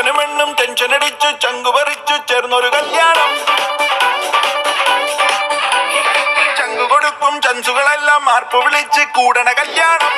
ചെക്കനും പെണ്ണും ടെൻഷൻ അടിച്ചു ചങ്കു പറിച്ചു ചേർന്നൊരു കല്യാണം. ചങ്കു കൊടുക്കും ചൻസുകളെല്ലാം മാർപ്പ് വിളിച്ച് കൂടണ കല്യാണം.